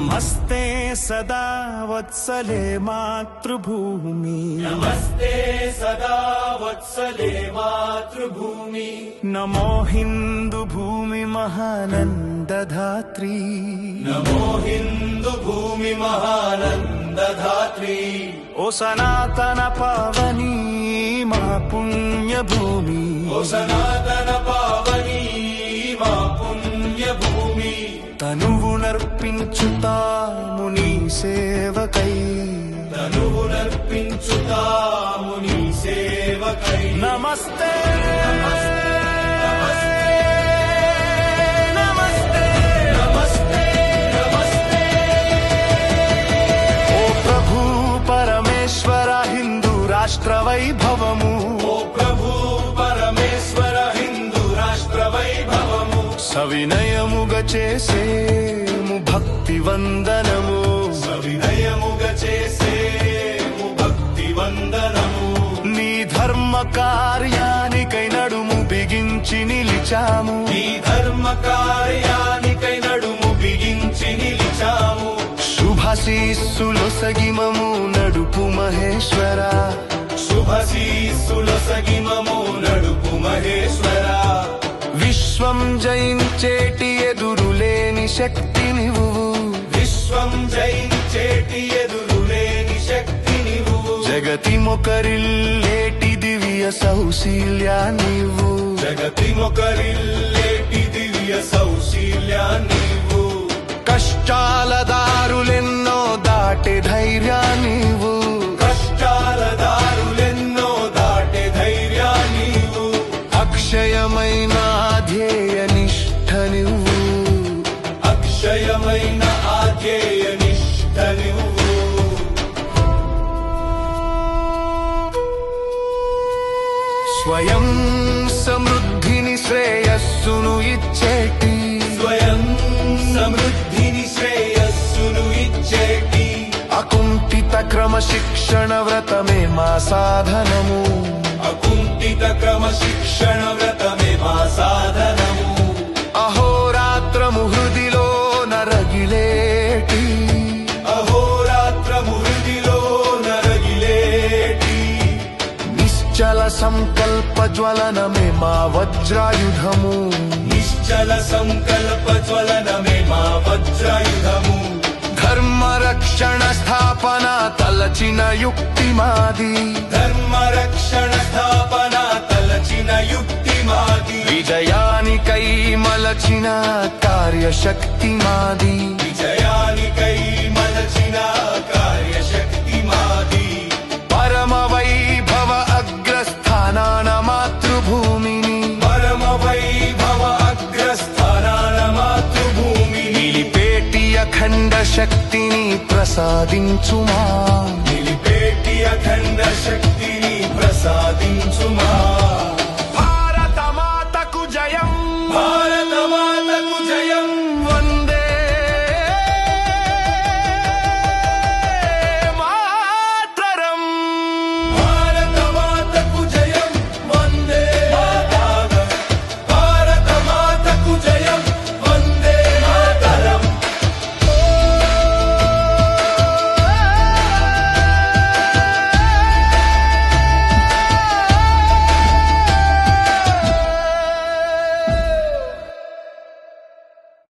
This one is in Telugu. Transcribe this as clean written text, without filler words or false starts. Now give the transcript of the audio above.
నమస్తే సదా వత్సలే మాతృభూమి, నమస్తే సదా వత్సలే మాతృభూమి. నమో హిందూ భూమి మహానందధాత్రీ, నమో హిందూ భూమి మహానందధాత్రీ. ఓ సనాతన పావని మా పుణ్యభూమి, ఓ సనాతన పావని మా పుణ్యభూమి. తనువునర్పించుతాము నీ సేవకై, తనువునర్పించుతాము నీ సేవకై. నమస్తే నమస్తే నమస్తే. ఓ ప్రభు పరమేశ్వర హిందూ రాష్ట్ర వైభవము, ఓ ప్రభు పరమేశ్వర హిందూ రాష్ట్ర వైభవము. సవినయముగా చేసేము భక్తి వందనము, సవినయముగా చేసేము భక్తి వందనము. నీ ధర్మ కార్యానికై నడుము బిగించి నిలిచాము, ఈ ధర్మ కార్యానికై నడుము బిగించి నిలిచాము. శుభశీస్సులొసగిమము నడుపు మహేశ్వర, శుభశీస్సులొసగిమము నడుపు మహేశ్వర. విశ్వం జయించేటి ఎదురులేని శక్తి నీవు, విశ్వం జయించేటి ఎదురులేని శక్తి నీవు. జగతి మొకరిల్లేటి దివ్య సౌశీల్యా నీవు, జగతి మొకరిల్లేటి దివ్య సౌశీల్యా నీవు. కష్టాల దారులెన్నో దాటే ధైర్యా నీవు, కష్టాల దారులెన్నో దాటే ధైర్యా నీవు. అక్షయమైన ధ్యేయ నిష్ఠ నువ్వు, అక్షయమైన ఆధ్యేయ నిష్ఠ నువ్వు. స్వయం సమృద్ధిని శ్రేయస్సును ఇచ్చేటి, స్వయం సమృద్ధిని శ్రేయస్సును ఇచ్చేటి. అకుంఠిత క్రమశిక్షణ వ్రతమే మా సాధనము, అకుంఠిత క్రమశిక్షణ వ్రతమే మా సాధనము. అహోరాత్రము హృదిలో నరగిలేటి, అహోరాత్రము హృదిలో నరగిలేటి. నిశ్చల సంకల్ప జ్వలనమే మా వజ్రాయుధము, నిశ్చల సంకల్ప జ్వలనమే మా వజ్రాయుధము. ధర్మ రక్షణ స్థాపన తలచిన యుక్తి మాది, ధర్మ రక్షణ స్థాపన తలచిన యుక్తి మాది. విజయానికై మలచిన కార్యశక్తి మాది, విజయానికై మలచిన కార్యశక్తి మాది. పరమ వైభవ అగ్రస్థానాన మాతృభూమిని, పరమ వైభవ అగ్రస్థానాన మాతృభూమిని. నిలిపేటి అఖండ శక్తిని ప్రసాదించుమా, నిలిపేటి అఖండ శక్తిని ప్రసాదించుమా.